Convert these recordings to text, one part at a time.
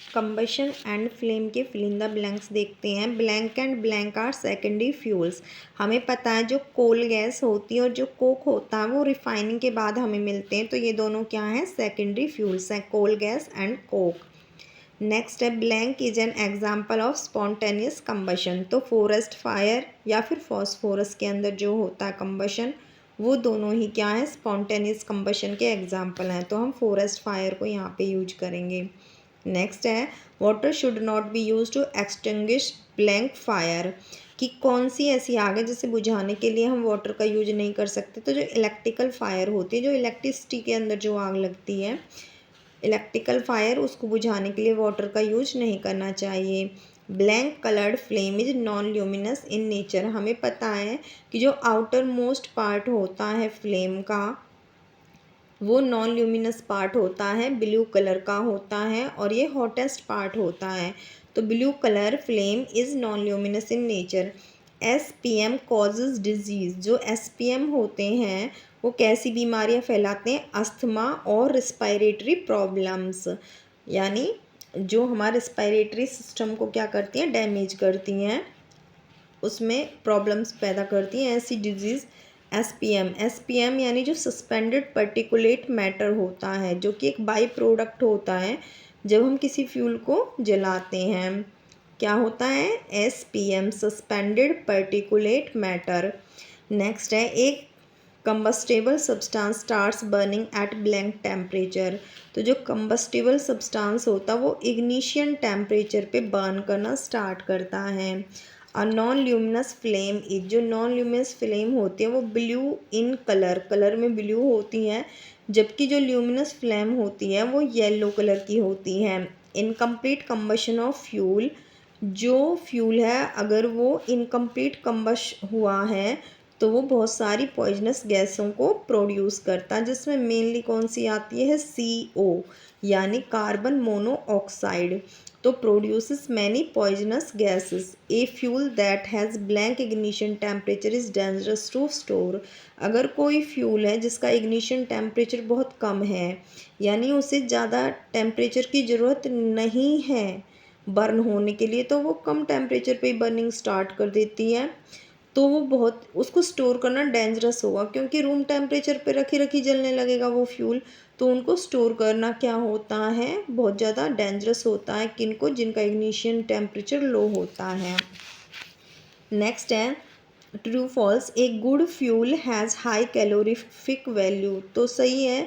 Combustion and flame के fill in the blanks देखते हैं। Blank and blank are secondary fuels. हमें पता है जो कोल गैस होती है और जो कोक होता है वो रिफाइनिंग के बाद हमें मिलते हैं, तो ये दोनों क्या हैं, सेकेंडरी फ्यूल्स हैं, coal gas and coke. Next है blank is an example of spontaneous combustion. तो फॉरेस्ट फायर या फिर फॉस्फोरस के अंदर जो होता है कंबशन, वो दोनों ही क्या है, स्पॉन्टेनियस कंबशन के एग्जाम्पल हैं, तो हम फॉरेस्ट फायर को यहाँ पे यूज करेंगे। नेक्स्ट है water should not be use to extinguish blank fire. कि कौन सी ऐसी आग है जिसे बुझाने के लिए हम वाटर का यूज नहीं कर सकते। तो जो इलेक्ट्रिकल फायर होती है, जो इलेक्ट्रिसिटी के अंदर जो आग लगती है, इलेक्ट्रिकल फायर, उसको बुझाने के लिए वाटर का यूज नहीं करना चाहिए। Blank coloured flame is non luminous in nature. हमें पता है कि जो आउटर मोस्ट पार्ट होता है फ्लेम का, वो नॉन ल्यूमिनस पार्ट होता है, ब्लू कलर का होता है, और ये हॉटेस्ट पार्ट होता है। तो blue colour flame is non luminous in nature. SPM causes disease. जो SPM होते हैं वो कैसी बीमारियां फैलाते हैं, अस्थमा और रिस्पायरेटरी प्रॉब्लम्स, यानी जो हमारे रिस्पायरेटरी सिस्टम को क्या करती हैं, डैमेज करती हैं, उसमें प्रॉब्लम्स पैदा करती हैं ऐसी डिजीज़ SPM यानी जो सस्पेंडेड पर्टिकुलेट मैटर होता है, जो कि एक बाई प्रोडक्ट होता है जब हम किसी फ्यूल को जलाते हैं। क्या होता है, SPM suspended particulate matter. Next है एक combustible substance starts burning at blank temperature. तो जो कंबस्टेबल सब्सटेंस होता है वो इग्निशियन टेम्परेचर पे बर्न करना स्टार्ट करता है। और नॉन ल्यूमिनस फ्लेम इज, जो नॉन ल्यूमिनस फ्लेम होती है वो ब्लू इन कलर, कलर में ब्लू होती है, जबकि जो ल्यूमिनस फ्लेम होती है वो येलो कलर की होती है। इनकम्प्लीट कंबशन ऑफ फ्यूल, जो फ्यूल है अगर वो इनकम्प्लीट कंबश हुआ है तो वो बहुत सारी पॉइजनस गैसों को प्रोड्यूस करता है, जिसमें मेनली कौन सी आती है, CO यानी कार्बन मोनोऑक्साइड। तो produces many poisonous gases. A fuel that has blank ignition temperature is dangerous to store. अगर कोई फ्यूल है जिसका इग्निशन टेम्परेचर बहुत कम है, यानी उसे ज़्यादा टेम्परेचर की ज़रूरत नहीं है बर्न होने के लिए, तो वो कम टेम्परेचर पे ही बर्निंग स्टार्ट कर देती है, तो वो बहुत, उसको स्टोर करना डेंजरस होगा, क्योंकि रूम टेम्परेचर पे रखी रखी जलने लगेगा वो फ्यूल, तो उनको स्टोर करना क्या होता है, बहुत ज़्यादा डेंजरस होता है। किनको, जिनका इग्निशन टेम्परेचर लो होता है। नेक्स्ट है true false, a good fuel has high calorific value. तो सही है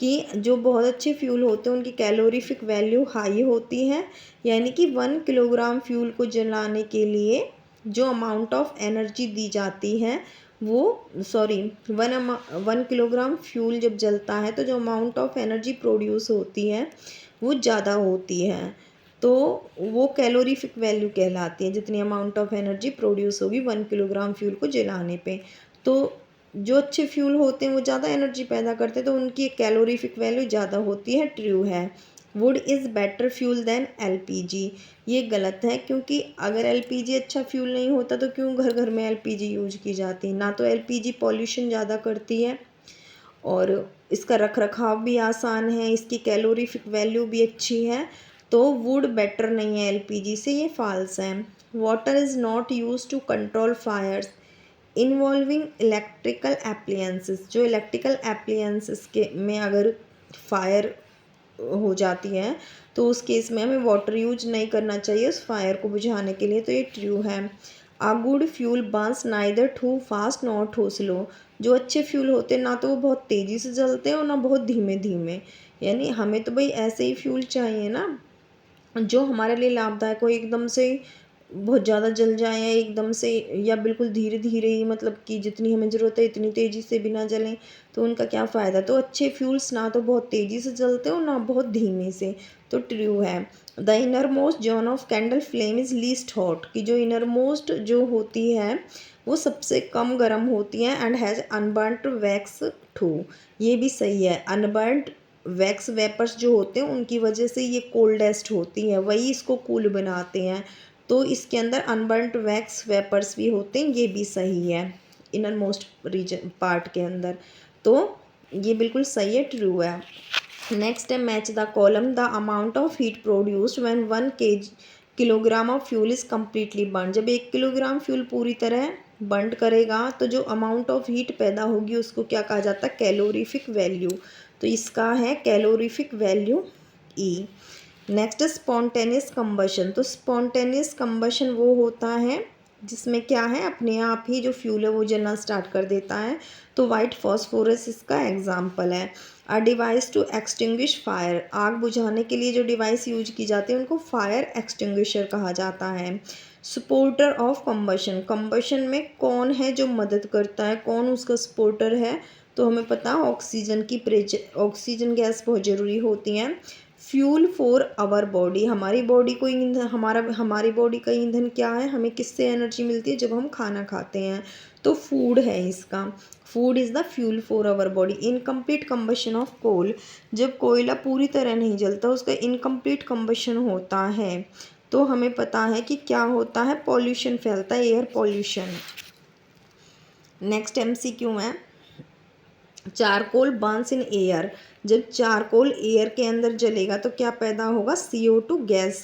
कि जो बहुत अच्छे फ्यूल होते हैं उनकी कैलोरीफिक वैल्यू हाई होती है, यानी कि 1 किलोग्राम फ्यूल को जलाने के लिए जो अमाउंट ऑफ एनर्जी दी जाती है वो, सॉरी, 1 किलोग्राम फ्यूल जब जलता है तो जो अमाउंट ऑफ एनर्जी प्रोड्यूस होती है वो ज़्यादा होती है, तो वो कैलोरीफिक वैल्यू कहलाती है, जितनी अमाउंट ऑफ एनर्जी प्रोड्यूस होगी 1 किलोग्राम फ्यूल को जलाने पे। तो जो अच्छे फ्यूल होते हैं वो ज़्यादा एनर्जी पैदा करते हैं, तो उनकी कैलोरीफिक वैल्यू ज़्यादा होती है, ट्रू है। Wood is better fuel than LPG। ये गलत है, क्योंकि अगर LPG अच्छा फ्यूल नहीं होता तो क्यों घर घर में LPG यूज की जाती, ना तो LPG पॉल्यूशन ज़्यादा करती है और इसका रख रखाव भी आसान है, इसकी कैलोरीफिक वैल्यू भी अच्छी है, तो वुड बेटर नहीं है LPG से, ये फॉल्स है। Water is not use to control fires involving electrical appliances. जो इलेक्ट्रिकल एप्लियंसेस के में अगर फायर हो जाती है तो उस केस में हमें वाटर यूज नहीं करना चाहिए उस फायर को बुझाने के लिए, तो ये ट्रू है। A good fuel burns neither too fast not too slow. जो अच्छे फ्यूल होते हैं ना तो वो बहुत तेज़ी से जलते हैं और ना बहुत धीमे धीमे, यानी हमें तो भाई ऐसे ही फ्यूल चाहिए ना जो हमारे लिए लाभदायक हो, एकदम से बहुत ज़्यादा जल जाए या एकदम से, या बिल्कुल धीरे धीरे ही, मतलब कि जितनी हमें ज़रूरत है इतनी तेज़ी से बिना जलें, तो उनका क्या फ़ायदा। तो अच्छे फ्यूल्स ना तो बहुत तेज़ी से जलते हो ना बहुत धीमे से, तो ट्रू है। The inner most zone of candle flame is least hot. कि जो इनर मोस्ट जो होती है वो सबसे कम गर्म होती है, एंड हैज़ अनबर्नट वैक्स टू। ये भी सही है, अनबर्नट वैक्स वेपर्स जो होते हैं उनकी वजह से ये कोल्डेस्ट होती है, वही इसको कूल बनाते हैं, तो इसके अंदर अनबर्नट वैक्स वेपर्स भी होते हैं, ये भी सही है इनर मोस्ट रीजन पार्ट के अंदर, तो ये बिल्कुल सही है, ट्रू है। नेक्स्ट है match the column the amount of heat produced when 1 kilogram of fuel is completely burn. जब 1 किलोग्राम फ्यूल पूरी तरह बर्न करेगा तो जो अमाउंट ऑफ हीट पैदा होगी उसको क्या कहा जाता है, कैलोरीफिक वैल्यू। तो इसका है calorific value E. Next spontaneous combustion. तो स्पॉन्टेनियस कंबशन वो होता है जिसमें क्या है, अपने आप ही जो फ्यूल है वो जलना स्टार्ट कर देता है। तो वाइट फॉस्फोरस इसका एग्जाम्पल है। A device to extinguish fire, आग बुझाने के लिए जो डिवाइस यूज की जाती है उनको फायर एक्सटिंग्विशर कहा जाता है। सपोर्टर ऑफ कंबशन, कंबशन में कौन है जो मदद करता है, कौन उसका सपोर्टर है, तो हमें पता है ऑक्सीजन की ऑक्सीजन गैस बहुत ज़रूरी होती है। फ्यूल फॉर आवर बॉडी, हमारी बॉडी को ईंधन, हमारी बॉडी का ईंधन क्या है, हमें किससे एनर्जी मिलती है, जब हम खाना खाते हैं। तो फूड है इसका, food is the fuel for our body. Incomplete combustion of coal, जब कोयला पूरी तरह नहीं जलता उसका इनकम्प्लीट कंबशन होता है तो हमें पता है कि क्या होता है, पॉल्यूशन फैलता है, एयर पॉल्यूशन। नेक्स्ट एमसीक्यू है चारकोल बर्न्स इन एयर, जब चारकोल एयर के अंदर जलेगा तो क्या पैदा होगा, CO2 gas.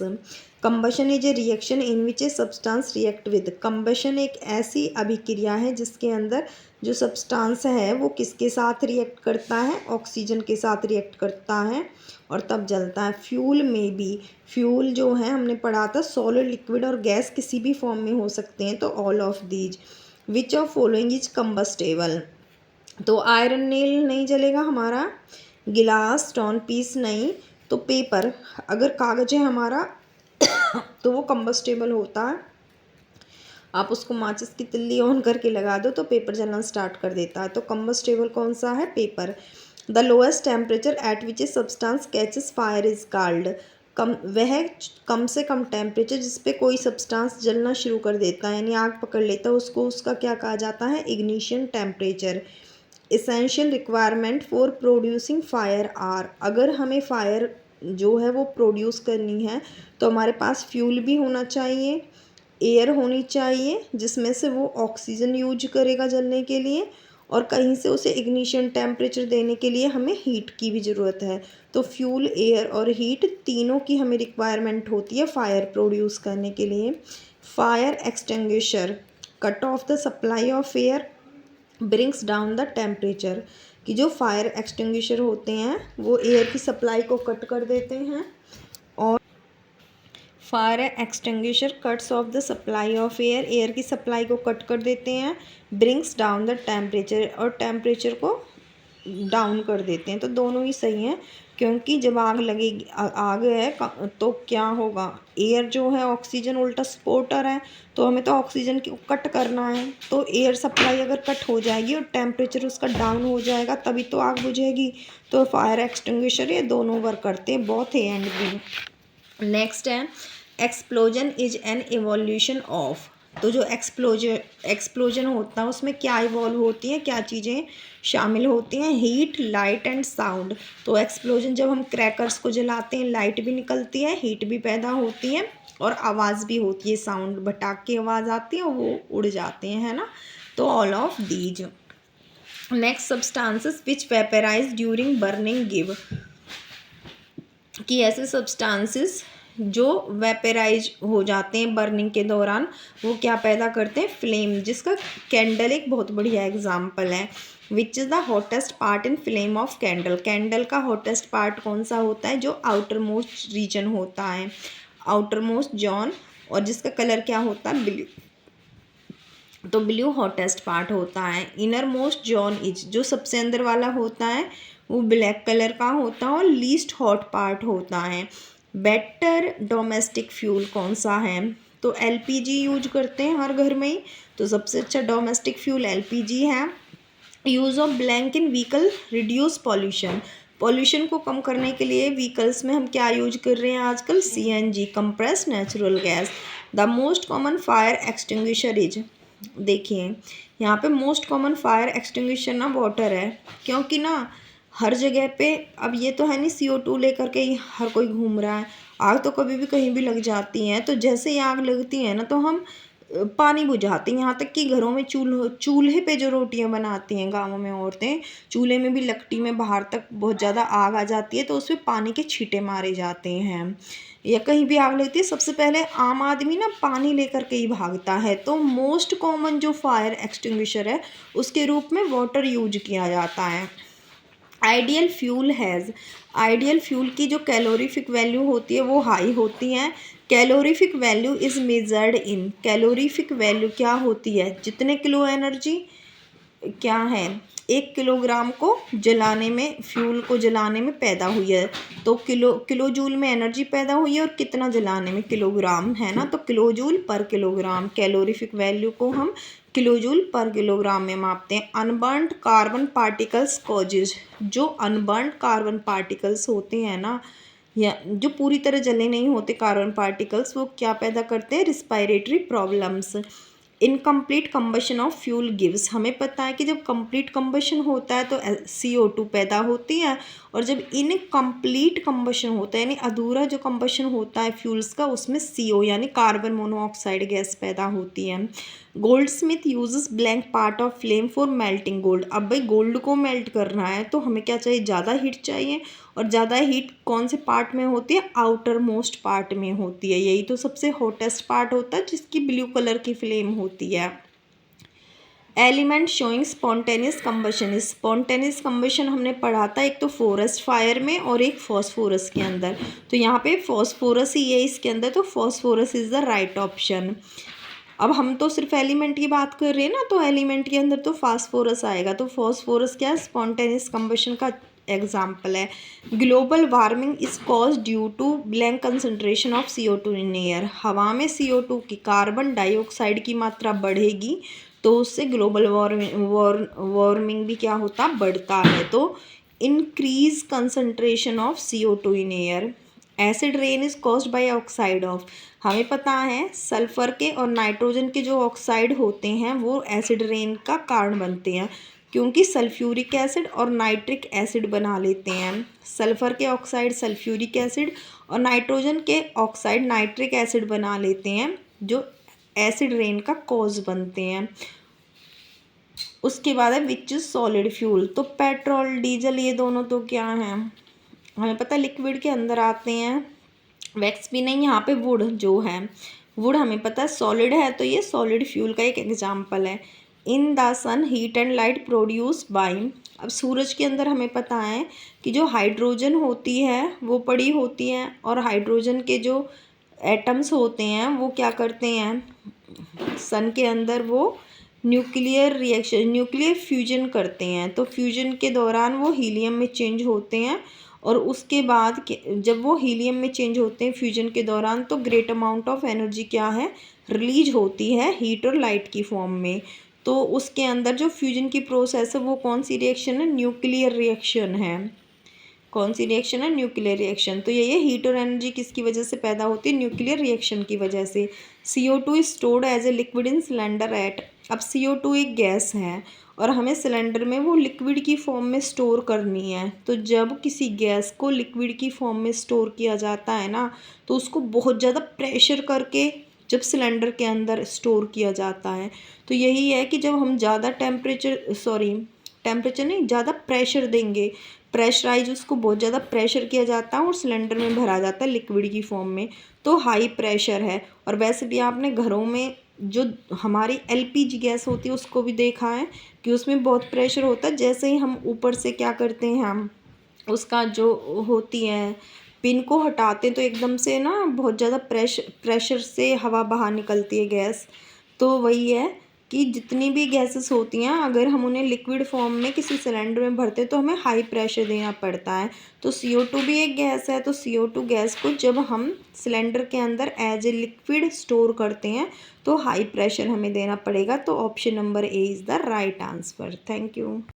Combustion is a reaction in which a substance react with, combustion एक ऐसी अभिक्रिया है जिसके अंदर जो सब्सटेंस है वो किसके साथ रिएक्ट करता है, ऑक्सीजन के साथ रिएक्ट करता है और तब जलता है। फ्यूल में भी, फ्यूल जो है हमने पढ़ा था सॉलिड, लिक्विड और गैस किसी भी फॉर्म में हो सकते हैं, तो all of these. Which of following is combustible, तो आयरन नेल नहीं जलेगा हमारा, गिलास स्टोन पीस नहीं, तो पेपर, अगर कागज है हमारा तो वो कंबस्टेबल होता है। आप उसको माचिस की तिल्ली ऑन करके लगा दो तो पेपर जलना स्टार्ट कर देता है। तो कंबस्टेबल कौन सा है, paper. The lowest temperature at which a substance catches fire is called, वह कम से कम टेम्परेचर जिस पे कोई सब्सटेंस जलना शुरू कर देता है यानी आग पकड़ लेता है उसको, उसका क्या कहा जाता है, ignition temperature. Essential requirement for producing fire are, अगर हमें फायर जो है वो प्रोड्यूस करनी है तो हमारे पास फ्यूल भी होना चाहिए, एयर होनी चाहिए जिसमें से वो ऑक्सीजन यूज करेगा जलने के लिए, और कहीं से उसे इग्निशन टेम्परेचर देने के लिए हमें हीट की भी ज़रूरत है। तो फ्यूल, एयर और हीट तीनों की हमें रिक्वायरमेंट होती है फायर प्रोड्यूस करने के लिए। Fire extinguisher cut off the supply of air brings down the temperature, कि जो फायर एक्सटिंग्विशर होते हैं वो एयर की सप्लाई को कट कर देते हैं, और fire extinguisher cuts of the supply of air, air की सप्लाई को कट कर देते हैं, ब्रिंग्स डाउन द टेम्परेचर, और टेम्परेचर को डाउन कर देते हैं। तो दोनों ही सही हैं, क्योंकि जब आग लगेगी, आग है तो क्या होगा, एयर जो है ऑक्सीजन उल्टा सपोर्टर है, तो हमें तो ऑक्सीजन को कट करना है, तो एयर सप्लाई अगर कट हो जाएगी और टेम्परेचर उसका डाउन हो जाएगा तभी तो आग बुझेगी। तो फायर एक्सटिंग्विशर ये दोनों वर्क करते हैं, both A and B. Next है explosion is an evolution of, तो जो एक्सप्लोजन होता है उसमें क्या इवॉल्व होती हैं, क्या चीज़ें शामिल होती हैं, हीट, लाइट एंड साउंड। तो एक्सप्लोजन जब हम क्रैकर्स को जलाते हैं लाइट भी निकलती है, हीट भी पैदा होती है और आवाज़ भी होती है, साउंड, भटाक की आवाज़ आती है और वो उड़ जाते हैं, है ना। तो all of these. Next substances which vaporise during burning give, कि ऐसे सब्सटेंसेस जो वेपराइज हो जाते हैं बर्निंग के दौरान वो क्या पैदा करते हैं, फ्लेम, जिसका कैंडल एक बहुत बढ़िया एग्जाम्पल है। Which is the hottest part in flame of candle, candle का हॉटेस्ट पार्ट कौन सा होता है, जो आउटर मोस्ट रीजन होता है, आउटर मोस्ट जॉन, और जिसका कलर क्या होता है, ब्लू, तो ब्लू हॉटेस्ट पार्ट होता है। इनर मोस्ट जॉन इज, जो सबसे अंदर वाला होता है वो ब्लैक कलर का होता है और लीस्ट हॉट पार्ट होता है। बेटर डोमेस्टिक फ्यूल कौन सा है, तो LPG यूज करते हैं हर घर में ही, तो सबसे अच्छा डोमेस्टिक फ्यूल LPG है। Use of blank in vehicle reduce pollution, pollution को कम करने के लिए व्हीकल्स में हम क्या यूज कर रहे हैं आजकल, CNG, compress natural gas. The most common fire extinguisher is, देखिए यहाँ पे मोस्ट कॉमन फायर एक्सटिंग्विशर ना वाटर है, क्योंकि ना हर जगह पे, अब ये तो है नहीं CO2 लेकर के ही हर कोई घूम रहा है, आग तो कभी भी कहीं भी लग जाती है। तो जैसे ही आग लगती है ना तो हम पानी बुझाते हैं। यहाँ तक कि घरों में चूल्हे पे जो रोटियां बनाती हैं गाँवों में औरतें, चूल्हे में भी लकड़ी में बाहर तक बहुत ज़्यादा आग आ जाती है तो उसमें पानी के छींटे मारे जाते हैं, या कहीं भी आग लगती है सबसे पहले आम आदमी ना पानी लेकर के ही भागता है। तो मोस्ट कॉमन जो फायर एक्सटिंग्विशर है उसके रूप में वाटर यूज किया जाता है। आइडियल फ्यूल की जो कैलोरीफिक वैल्यू होती है वो हाई होती है। Calorific value is measured in, calorific value क्या होती है, जितने किलो एनर्जी क्या है 1 किलोग्राम को जलाने में, फ्यूल को जलाने में पैदा हुई है, तो किलो जूल में एनर्जी पैदा हुई है और कितना जलाने में, किलोग्राम है ना, तो किलो जूल पर किलोग्राम। कैलोरीफिक वैल्यू को हम किलो जूल पर किलोग्राम में मापते हैं। अनबर्न्ड कार्बन पार्टिकल्स कॉजेज, जो अनबर्न्ड कार्बन पार्टिकल्स होते हैं ना, या जो पूरी तरह जले नहीं होते कार्बन पार्टिकल्स, वो क्या पैदा करते हैं, respiratory problems. Incomplete combustion of fuel gives, हमें पता है कि जब कंप्लीट कंबशन होता है तो CO2 पैदा होती है, और जब इनकम्प्लीट कंबशन होता है यानी अधूरा जो कंबशन होता है फ्यूल्स का, उसमें CO यानी कार्बन मोनोऑक्साइड गैस पैदा होती है। Gold Smith uses blank part of flame for melting gold, अब भाई गोल्ड को मेल्ट करना है तो हमें क्या चाहिए, ज़्यादा हीट चाहिए, और ज़्यादा हीट कौन से पार्ट में होती है, आउटर मोस्ट पार्ट में होती है, यही तो सबसे हॉटेस्ट पार्ट होता है जिसकी ब्लू कलर की फ्लेम होती है। Element showing spontaneous combustion, spontaneous combustion हमने पढ़ा था एक तो फॉरेस्ट फायर में और एक फॉस्फोरस के अंदर, तो यहाँ पे फॉस्फोरस ही है इसके अंदर, तो phosphorus is the right option. अब हम तो सिर्फ एलिमेंट की बात कर रहे हैं ना, तो एलिमेंट के अंदर तो फास्फोरस आएगा, तो फॉस्फोरस क्या है, स्पॉन्टेनियस कम्बशन का एग्जाम्पल है। Global warming is cause due to blank concentration of CO2 in air, हवा में CO2 की, कार्बन डाइऑक्साइड की मात्रा बढ़ेगी तो उससे ग्लोबल वार्मिंग भी क्या होता, बढ़ता है। तो increase concentration of CO2 in air. Acid rain is caused by oxide of, हमें पता है सल्फर के और नाइट्रोजन के जो ऑक्साइड होते हैं वो एसिड रेन का कारण बनते हैं, क्योंकि सल्फ्यूरिक एसिड और नाइट्रिक एसिड बना लेते हैं। सल्फर के ऑक्साइड सल्फ्यूरिक एसिड और नाइट्रोजन के ऑक्साइड नाइट्रिक एसिड बना लेते हैं, जो एसिड रेन का कॉज बनते हैं। उसके बाद है विच इज सॉलिड फ्यूल, तो पेट्रोल डीजल ये दोनों तो क्या हैं, हमें पता है लिक्विड के अंदर आते हैं। वैक्स भी नहीं, यहाँ पे वुड जो है, वुड हमें पता है सॉलिड है, तो ये सॉलिड फ्यूल का एक एग्जांपल है। In the sun heat and light produce by, अब सूरज के अंदर हमें पता है कि जो हाइड्रोजन होती है वो पड़ी होती है, और हाइड्रोजन के जो एटम्स होते हैं वो क्या करते हैं, सन के अंदर वो न्यूक्लियर रिएक्शन, न्यूक्लियर फ्यूजन करते हैं, तो फ्यूजन के दौरान वो हीलियम में चेंज होते हैं, और उसके बाद जब वो हीलियम में चेंज होते हैं फ्यूजन के दौरान, तो ग्रेट अमाउंट ऑफ एनर्जी क्या है, रिलीज होती है हीट और लाइट की फॉर्म में। तो उसके अंदर जो फ्यूजन की प्रोसेस है वो कौन सी रिएक्शन है, न्यूक्लियर रिएक्शन है। कौन सी रिएक्शन है, न्यूक्लियर रिएक्शन। तो ये हीट और एनर्जी किसकी वजह से पैदा होती है, न्यूक्लियर रिएक्शन की वजह से। CO2 is stored as a liquid in cylinder at, अब CO2 एक गैस है और हमें सिलेंडर में वो लिक्विड की फॉर्म में स्टोर करनी है, तो जब किसी गैस को लिक्विड की फॉर्म में स्टोर किया जाता है ना, तो उसको बहुत ज़्यादा प्रेशर करके जब सिलेंडर के अंदर स्टोर किया जाता है, तो यही है कि जब हम ज़्यादा टेम्परेचर नहीं, ज़्यादा प्रेशर देंगे, प्रेशराइज उसको बहुत ज़्यादा प्रेशर किया जाता है और सिलेंडर में भरा जाता है लिक्विड की फॉर्म में, तो हाई प्रेशर है। और वैसे भी आपने घरों में जो हमारी LPG गैस होती है उसको भी देखा है कि उसमें बहुत प्रेशर होता है, जैसे ही हम ऊपर से क्या करते हैं, हम उसका जो होती है पिन को हटाते हैं तो एकदम से ना बहुत ज़्यादा प्रेशर से हवा बाहर निकलती है गैस। तो वही है कि जितनी भी गैसेस होती हैं अगर हम उन्हें लिक्विड फॉर्म में किसी सिलेंडर में भरते हैं तो हमें हाई प्रेशर देना पड़ता है। तो CO2 भी एक गैस है, तो CO2 गैस को जब हम सिलेंडर के अंदर एज ए लिक्विड स्टोर करते हैं तो हाई प्रेशर हमें देना पड़ेगा। तो option number A is the right answer. Thank you.